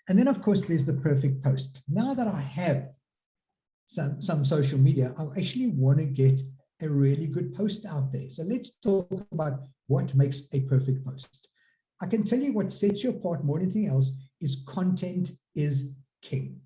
And then, of course, there's the perfect post. Now that I have some social media, I actually want to get a really good post out there. So let's talk about what makes a perfect post. I can tell you what sets you apart more than anything else is content is king.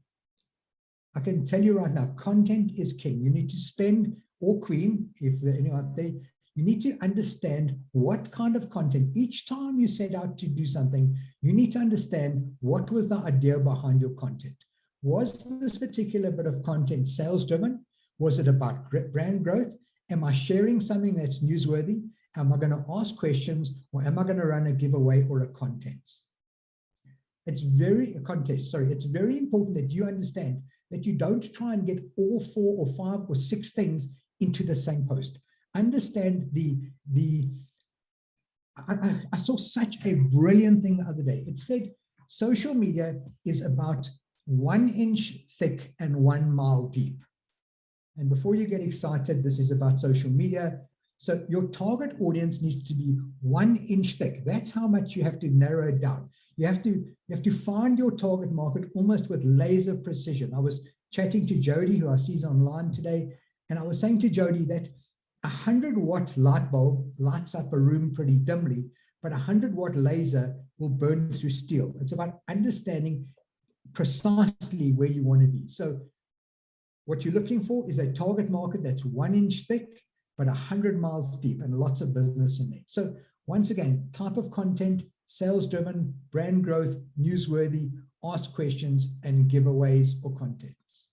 I can tell you right now, content is king. You need to spend, or queen, if there are anyone out there, you need to understand what kind of content. Each time you set out to do something, you need to understand what was the idea behind your content. Was this particular bit of content sales driven? Was it about brand growth? Am I sharing something that's newsworthy? Am I going to ask questions, or am I going to run a giveaway or a contest? It's very important that you understand that you don't try and get all 4 or 5 or 6 things into the same post. Understand I saw such a brilliant thing the other day. It said social media is about 1 inch thick and 1 mile deep. And before you get excited, this is about social media. So your target audience needs to be 1 inch thick. That's how much you have to narrow it down. You have to find your target market almost with laser precision. I was chatting to Jody, who I see is online today, and I was saying to Jody that 100-watt light bulb lights up a room pretty dimly, but 100-watt laser will burn through steel. It's about understanding precisely where you want to be. So what you're looking for is a target market that's 1 inch thick, but 100 miles deep, and lots of business in there. So once again, type of content, sales-driven, brand growth, newsworthy, ask questions, and giveaways or contents.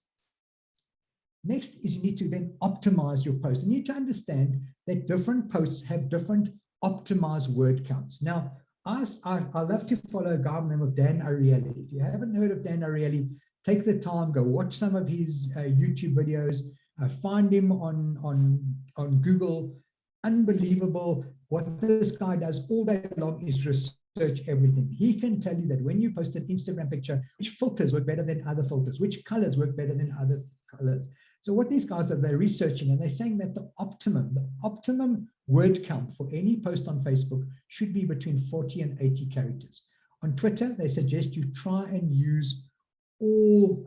Next is you need to then optimize your posts. You need to understand that different posts have different optimized word counts. Now, I love to follow a guy by the name of Dan Ariely. If you haven't heard of Dan Ariely, take the time, go watch some of his YouTube videos, find him on Google. Unbelievable. What this guy does all day long is research everything. He can tell you that when you post an Instagram picture, which filters work better than other filters, which colors work better than other colors. So what these guys are, they're researching, and they're saying that the optimum word count for any post on Facebook should be between 40 and 80 characters. On Twitter, they suggest you try and use all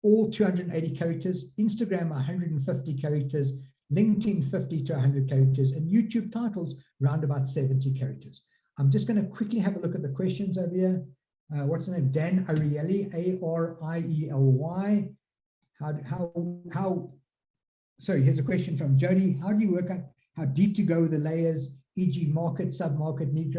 280 characters, Instagram 150 characters, LinkedIn 50 to 100 characters, and YouTube titles around about 70 characters. I'm just going to quickly have a look at the questions over here. What's the name? Dan Ariely, A-R-I-E-L-Y. Sorry, here's a question from Jody. How do you work out how deep to go with the layers, e.g. market, sub-market, niche?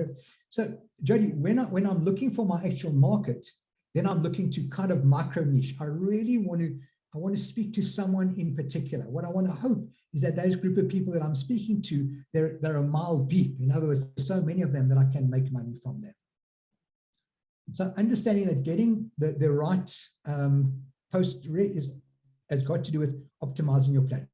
So Jody, when I'm looking for my actual market, then I'm looking to kind of micro niche. I really want to speak to someone in particular. What I want to hope is that those group of people that I'm speaking to, they're a mile deep. In other words, there's so many of them that I can make money from them. So understanding that getting the right post has got to do with optimizing your platform.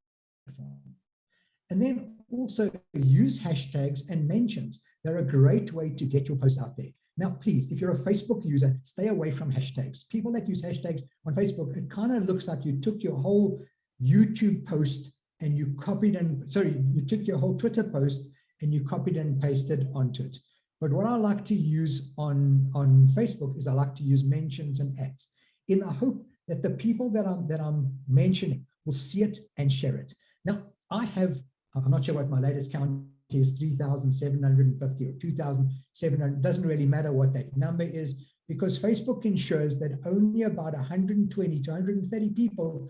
And then also use hashtags and mentions. They're a great way to get your posts out there. Now, please, if you're a Facebook user, stay away from hashtags. People that use hashtags on Facebook, it kind of looks like you took your whole YouTube post and you you took your whole Twitter post and you copied and pasted onto it. But what I like to use on Facebook is I like to use mentions and ads in the hope that the people that I'm mentioning will see it and share it. Now, I'm not sure what my latest count is, 3,750 or 2,700, doesn't really matter what that number is, because Facebook ensures that only about 120 to 130 people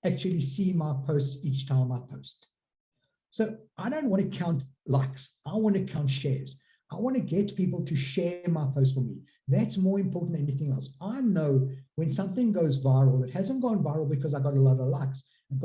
actually see my posts each time I post. So I don't want to count likes. I want to count shares. I want to get people to share my post for me. That's more important than anything else. I know when something goes viral, it hasn't gone viral because I got a lot of likes. It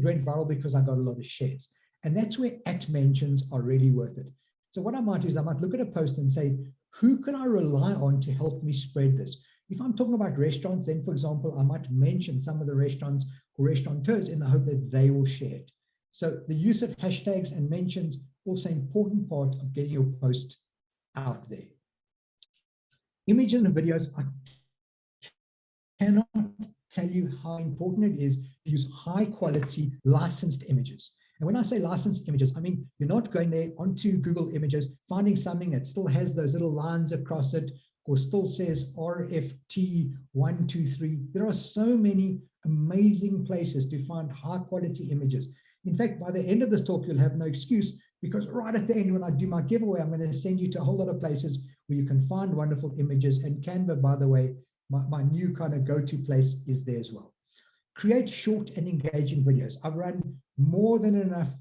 went viral because I got a lot of shares. And that's where @mentions are really worth it. So what I might do is I might look at a post and say, who can I rely on to help me spread this? If I'm talking about restaurants, then for example, I might mention some of the restaurants or restaurateurs in the hope that they will share it. So the use of hashtags and mentions, also an important part of getting your post out there. Images and videos, I cannot tell you how important it is to use high quality licensed images. And when I say licensed images, I mean, you're not going there onto Google Images, finding something that still has those little lines across it, or still says RFT 123. There are so many amazing places to find high quality images. In fact, by the end of this talk, you'll have no excuse, because right at the end, when I do my giveaway, I'm going to send you to a whole lot of places where you can find wonderful images. And Canva, by the way, my new kind of go-to place is there as well. Create short and engaging videos. I've run more than enough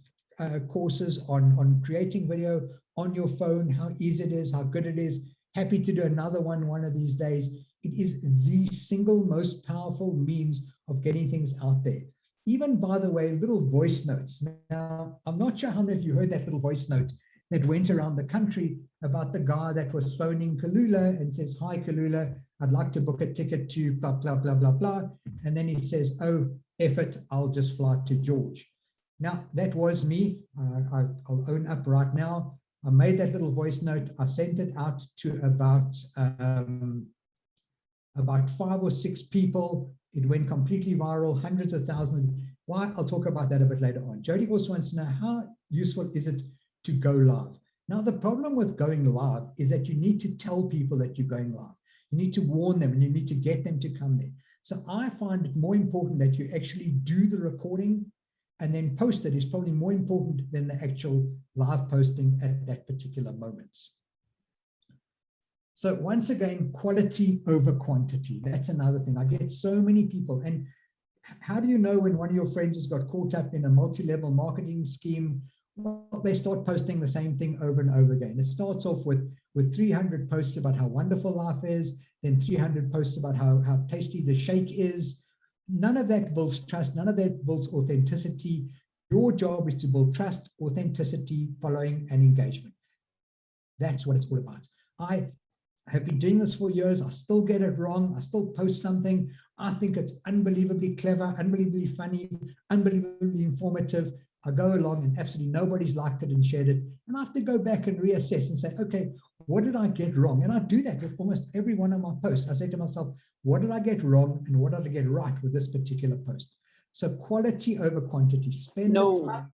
courses on creating video on your phone, how easy it is, how good it is. Happy to do another one of these days. It is the single most powerful means of getting things out there. Even, by the way, little voice notes. Now, I'm not sure how many of you heard that little voice note that went around the country about the guy that was phoning Kalula and says, "Hi, Kalula, I'd like to book a ticket to blah, blah, blah, blah, blah." And then he says, "Oh, F it, I'll just fly to George." Now, that was me. I'll own up right now. I made that little voice note. I sent it out to about 5 or 6 people. It went completely viral, hundreds of thousands. Why? I'll talk about that a bit later on. Jody also wants to know, how useful is it to go live? Now, the problem with going live is that you need to tell people that you're going live. You need to warn them, and you need to get them to come there. So I find it more important that you actually do the recording and then post it is probably more important than the actual live posting at that particular moment. So once again, quality over quantity. That's another thing. I get so many people. And how do you know when one of your friends has got caught up in a multi-level marketing scheme? Well, they start posting the same thing over and over again. It starts off with 300 posts about how wonderful life is, then 300 posts about how tasty the shake is. None of that builds trust. None of that builds authenticity. Your job is to build trust, authenticity, following, and engagement. That's what it's all about. I have been doing this for years. I still get it wrong. I still post something. I think it's unbelievably clever, unbelievably funny, unbelievably informative. I go along and absolutely nobody's liked it and shared it. And I have to go back and reassess and say, okay, what did I get wrong? And I do that with almost every one of my posts. I say to myself, what did I get wrong and what did I get right with this particular post? So quality over quantity. Spend the time.